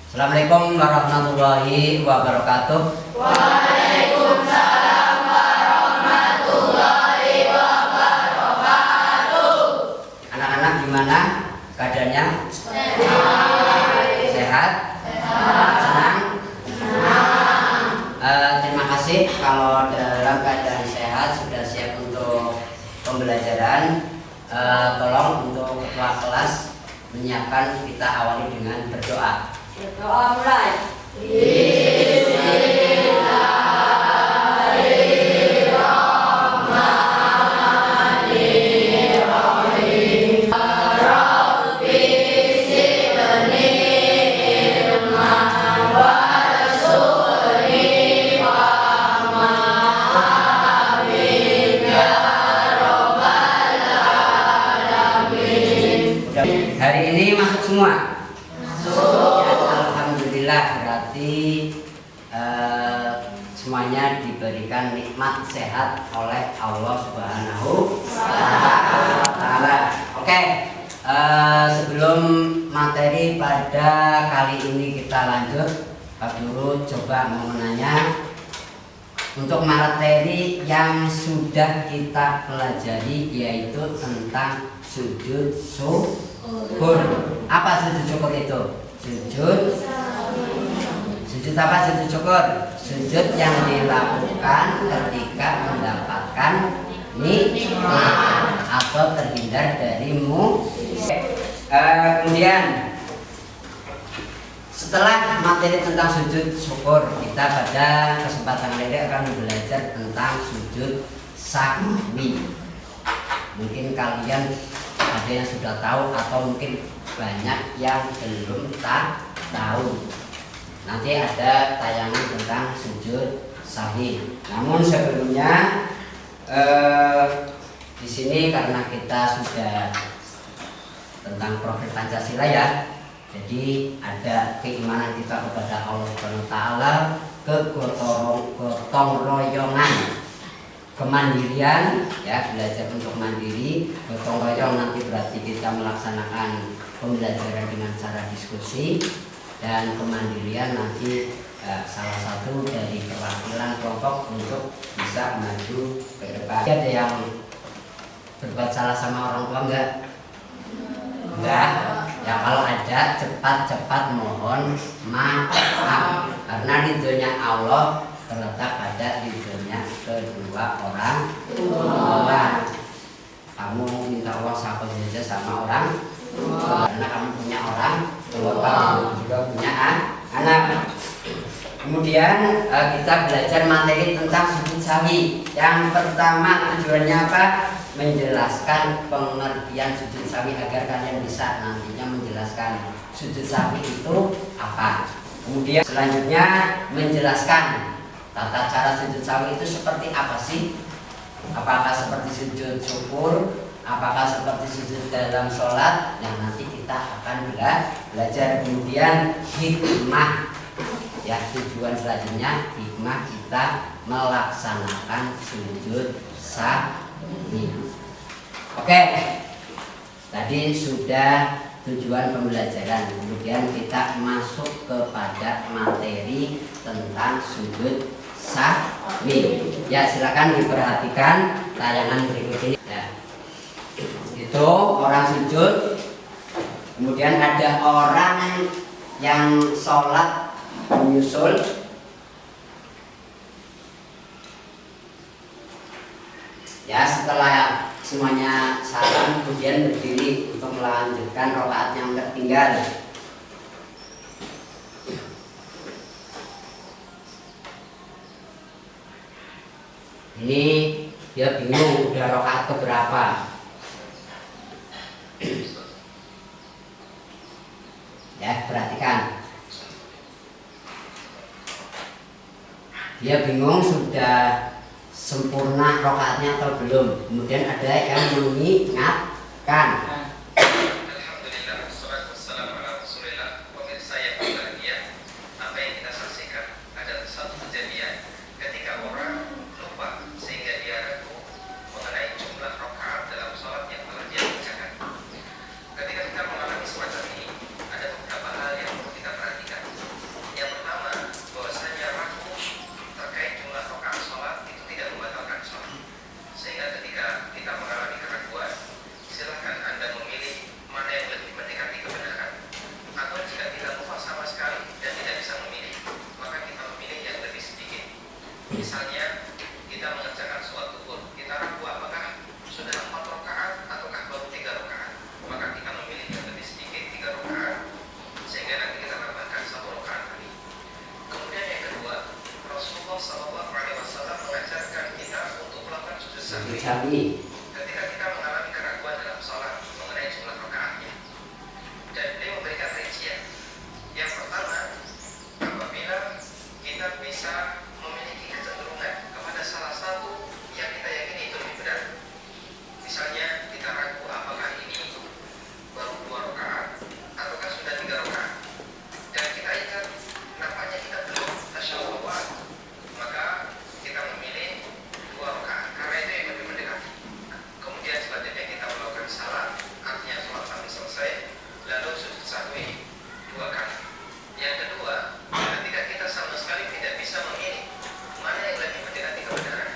Assalamualaikum warahmatullahi wabarakatuh. Waalaikumsalam warahmatullahi wabarakatuh. Anak-anak gimana keadaannya? Sehat? Senang? Terima kasih kalau dalam keadaan sehat sudah siap untuk pembelajaran. Tolong untuk ketua kelas menyiapkan, kita awali dengan berdoa. Berdoa mulai. Hari ini masuk semua? Masuk. Ya, alhamdulillah, berarti semuanya diberikan nikmat sehat oleh Allah Subhanahu wa Ta'ala. Oke, sebelum materi pada kali ini kita lanjut, Pak Guru coba mau menanya, untuk materi yang sudah kita pelajari yaitu tentang sujud syukur. Apa sujud syukur itu? Sujud apa sujud syukur? Sujud yang dilakukan ketika mendapatkan nikmat atau terhindar dari kemudian setelah materi tentang sujud syukur, kita pada kesempatan ini akan belajar tentang sujud sahwi. Mungkin kalian ada yang sudah tahu atau mungkin banyak yang belum tahu. Nanti ada tayangan tentang sujud sahwi. Namun sebelumnya di sini karena kita sudah tentang profil Pancasila ya, jadi ada keimanan kita kepada Allah Subhanahu wa Ta'ala, kegotong royongan, kemandirian ya, belajar untuk mandiri. Gotong royong nanti berarti kita melaksanakan pembelajaran dengan cara diskusi, dan kemandirian nanti salah satu dari perwakilan kelompok untuk bisa maju ke depan. Ada yang berbuat salah sama orang tua enggak? Enggak. Ya kalau ada cepat-cepat mohon maaf, karena ridhonya Allah terletak pada ridhonya kedua orang tua. Kamu minta Allah siapa saja sama orang tua, karena kamu punya orang tua, kamu juga punya anak. Kemudian kita belajar materi tentang sujud sahwi. Yang pertama tujuannya apa? Menjelaskan pengertian sujud sahwi agar kalian bisa nantinya menjelaskan sujud sahwi itu apa. Kemudian selanjutnya menjelaskan tata cara sujud sahwi itu seperti apa sih? Apakah seperti sujud syukur? Apakah seperti sujud dalam sholat? Yang nanti kita akan belajar. Kemudian hikmah ya, tujuan selanjutnya hikmah kita melaksanakan sujud sahwi. Oke, tadi sudah tujuan pembelajaran. Kemudian kita masuk kepada materi tentang sujud sahwi. Ya, silakan diperhatikan tayangan berikut ini. Ya. Itu orang sujud. Kemudian ada orang yang sholat menyusul. Ya, setelah semuanya salam kemudian berdiri untuk melanjutkan rakaat yang tertinggal. Ini dia bingung udah rakaat keberapa. Ya, perhatikan. Dia bingung sudah sempurna rakaatnya atau belum. Kemudian ada yang mengingatkan. Alhamdulillah, wassalatu wassalamu ala Rasulillah. Pemirsa yang berbahagia, apa yang kita saksikan ada satu kejadian ketika orang lupa sehingga dia ragu mengenai jumlah rakaat dalam sholat yang telah dia kerjakan. Ketika kita mengalami semacam ini, ada beberapa hal yang perlu kita perhatikan. sahwi. Ketika kita mengalami keraguan dalam sholat mengenai jumlah rakaatnya, dan beliau memberikan rincian. Yang pertama, apabila kita bisa memiliki kecenderungan kepada salah satu yang kita yakini itu lebih benar. Misalnya kita ragu apakah ini baru 2 rakaat ataukah sudah 3 rakaat, dan kita ingat nampaknya kita belum tasyahud awal, maka kita memilih 2 rakaat karena itu yang lebih mendekati. Kemudian selanjutnya kita melakukan salat, artinya sholat kami selesai, lalu sujud sahwi 2 kali. Yang kedua, ketika kita sama sekali tidak bisa memilih mana yang lebih mendekati kebenaran,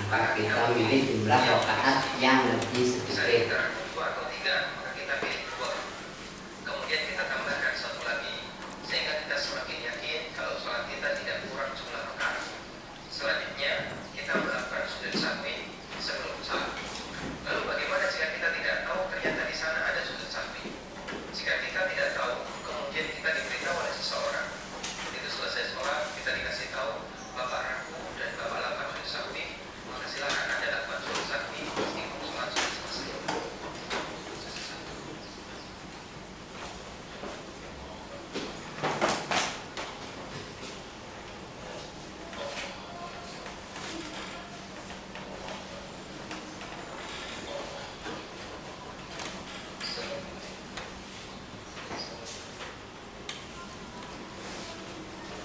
Maka kita memilih jumlah rakaat yang lebih misalnya sedikit. kita 2 atau 3, maka kita pilih 2. Kemudian kita tambahkan 1 lagi, sehingga kita semakin yakin kalau sholat kita tidak kurang jumlah rakaat. Selanjutnya kita melakukan sujud sahwi sebelum salat. Lalu bagaimana jika kita tidak tahu ternyata di sana ada sujud sahwi? Jika kita tidak tahu, kemudian kita diberitahu oleh seseorang, begitu selesai sholat kita dikasih tahu bapak ragu dan bapak lakukan sujud sahwi, maka silakan Anda lakukan sujud sahwi meskipun sholat sudah selesai.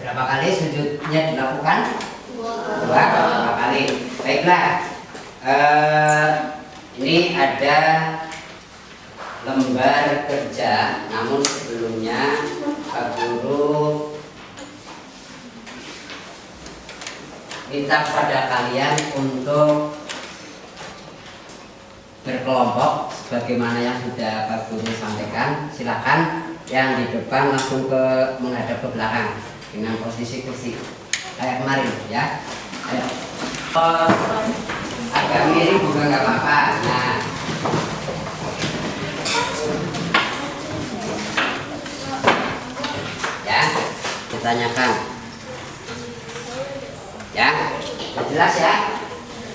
Berapa kali sujudnya dilakukan? 2 kali. Baiklah. Ini ada lembar kerja, namun sebelumnya Pak Guru minta kepada kalian untuk berkelompok sebagaimana yang sudah Pak Guru sampaikan. Silakan yang di depan langsung menghadap ke belakang dengan posisi kursi kayak kemarin ya. Ayo. Agak miring juga nggak apa-apa. Nah, ya, ditanyakan. Ya, sudah jelas ya?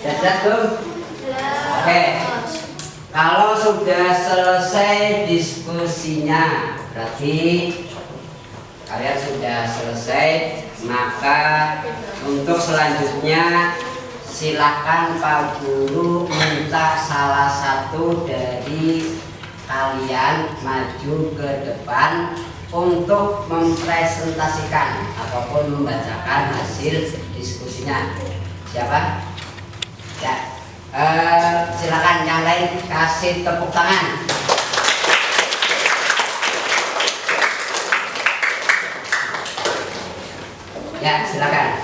Sudah jelas belum? Oke. Kalau sudah selesai diskusinya, berarti kalian sudah selesai. Maka untuk selanjutnya silakan Pak Guru minta salah satu dari kalian maju ke depan untuk mempresentasikan ataupun membacakan hasil diskusinya. Siapa? Ya. Silakan yang lain kasih tepuk tangan. Ya, silakan.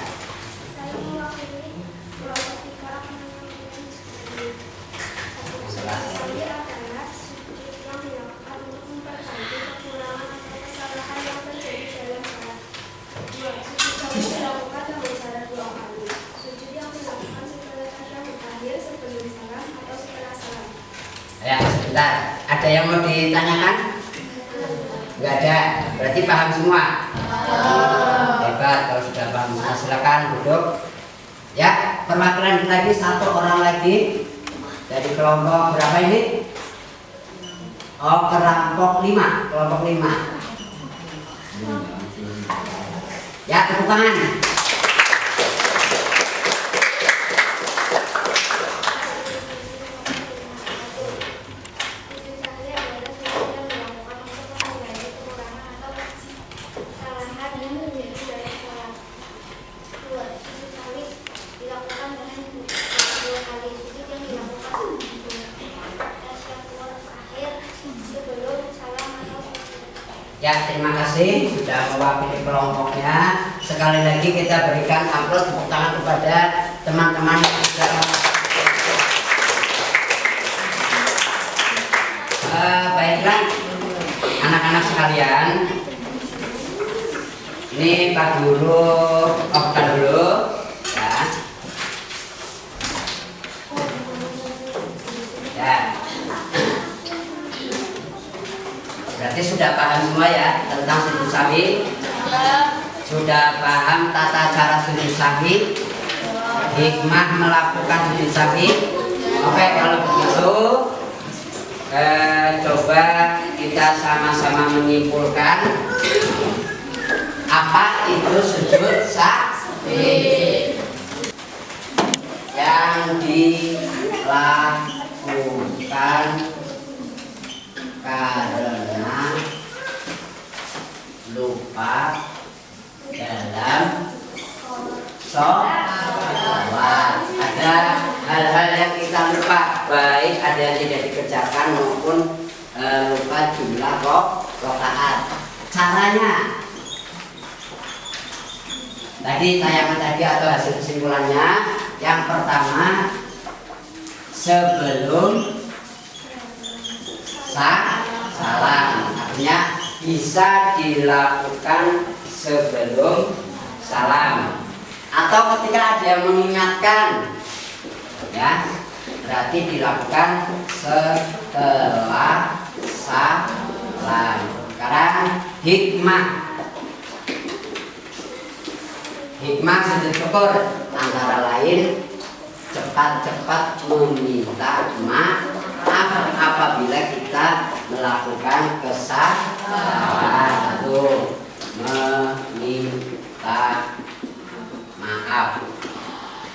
Saya mewakili kelompok 3 akan menyampaikan diskusi. Diskusi adalah sujud yang dilakukan untuk memperbaiki kekurangan atau kesalahan yang terjadi dalam salat. 2. Sujud sahwi dilakukan dengan cara 2 kali. Sujud yang dilakukan setelah tasyahud akhir sebelum salam atau setelah salam. Ya, sebentar. Ada yang mau ditanyakan? Enggak ada. Berarti paham semua? Hebat kalau sudah paham. Nah, silakan duduk. Ya, perwakilan lagi 1 orang lagi dari kelompok berapa ini? Oh, kelompok 5. Kelompok 5. Ya, tepuk tangan. Sujud sahwi adalah sujud yang dilakukan untuk memperbaiki kekurangan atau kesalahan yang terjadi dalam salat. 2. Sujud sahwi dilakukan dengan 2 kali. Sujud yang dilakukan sebelum tasyahud akhir sebelum salam atau Ya, terima kasih sudah mewakili kelompoknya. Sekali lagi kita berikan aplaus tepuk tangan kepada teman-teman yang sudah baiklah, anak-anak sekalian. Ini Pak Guru bukan dulu ya. Ya. Berarti sudah paham semua ya tentang sujud sahwi? Sudah paham tata cara sujud sahwi? Hikmah melakukan sujud sahwi? Oke, kalau begitu coba kita sama-sama menyimpulkan apa itu sujud sahwi. Yang dilakukan karena lupa dalam sholat. Ada hal-hal yang kita lupa, baik ada yang tidak dikerjakan maupun lupa jumlah rakaat. Caranya tadi tayangan tadi atau hasil kesimpulannya, yang pertama sebelum salam, artinya bisa dilakukan sebelum salam atau ketika ada yang mengingatkan, ya berarti dilakukan setelah salam. Sekarang hikmah sujud syukur antara lain cepat-cepat meminta maaf apabila kita melakukan kesalahan. Satu, meminta maaf.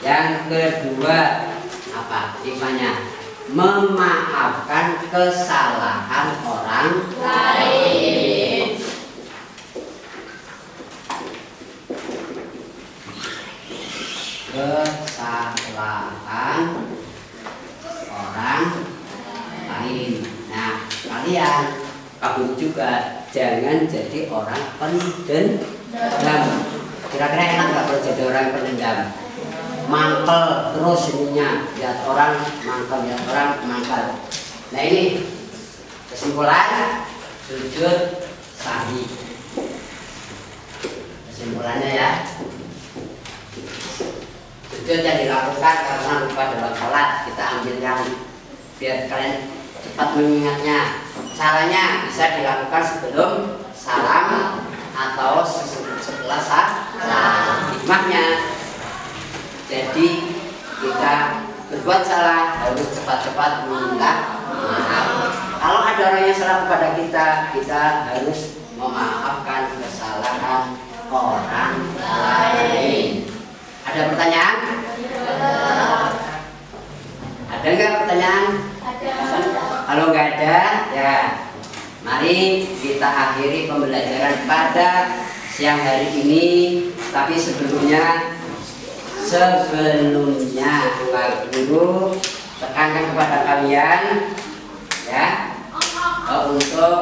Yang kedua apa hikmahnya? Memaafkan kesalahan orang lain. Kesalahan orang lain. Nah, kalian kabur juga, jangan jadi orang pendendam. Kira-kira enak nggak kalau jadi orang pendendam? Mangkel terus ininya, lihat orang mangkel, lihat orang mangkel. Nah ini kesimpulan sujud sahwi. Kesimpulannya ya, sujud yang dilakukan karena lupa dalam sholat. Kita ambil yang biar kalian cepat mengingatnya. Caranya bisa dilakukan sebelum salam atau setelah salam. Hikmahnya, jadi kita berbuat salah harus cepat-cepat meminta maaf. Kalau ada orang yang salah kepada kita, kita harus memaafkan kesalahan orang lain. Ada pertanyaan? Ada nggak pertanyaan? Kalau nggak ada, ya mari kita akhiri pembelajaran pada siang hari ini. Tapi sebelumnya Pak Guru tekankan kepada kalian ya, untuk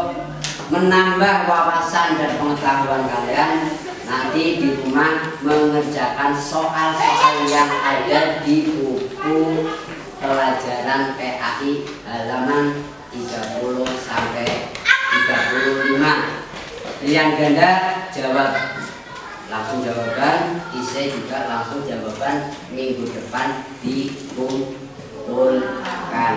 menambah wawasan dan pengetahuan kalian nanti di rumah mengerjakan soal-soal yang ada di buku pelajaran PAI halaman 30 sampai 35. Pilihan ganda jawab langsung jawaban, isi juga langsung jawaban, minggu depan dikumpulkan.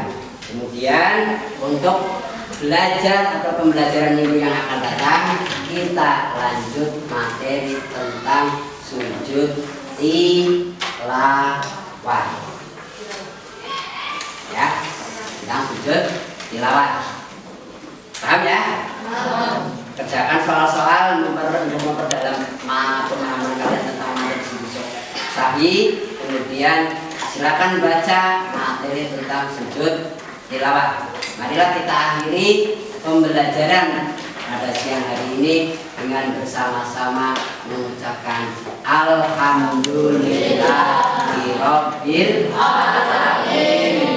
Kemudian untuk belajar atau pembelajaran minggu yang akan datang, kita lanjut materi tentang sujud tilawah. Ya, tentang sujud tilawah. Paham ya? Kerjakan soal-soal untuk memperdalam pemahaman kalian tentang materi sujud sahwi. Kemudian silakan baca materi tentang sujud tilawah. Marilah kita akhiri pembelajaran pada siang hari ini dengan bersama-sama mengucapkan Alhamdulillahirabbil alamin.